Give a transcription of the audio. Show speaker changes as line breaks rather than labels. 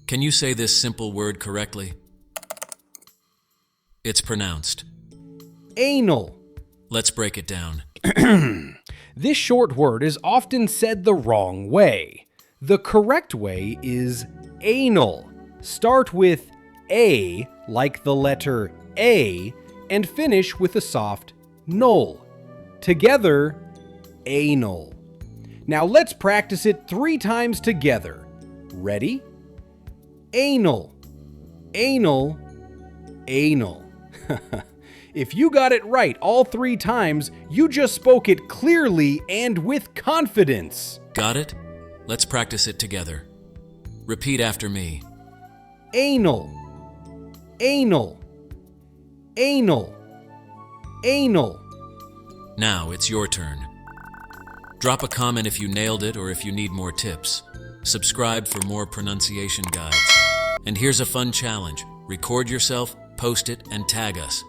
Can you say this simple word correctly? It's pronounced.
Anal.
Let's break it down.
This short word is often said the wrong way. The correct way is anal. Start with A, like the letter A, and finish with a soft null. Together, anal. Now let's practice it 3 times together. Ready? Anal, anal, anal. If you got it right all 3 times, you just spoke it clearly and with confidence.
Got it? Let's practice it together. Repeat after me.
Anal, anal, anal, anal.
Now it's your turn. Drop a comment if you nailed it or if you need more tips. Subscribe for more pronunciation guides. And here's a fun challenge. Record yourself, post it, and tag us.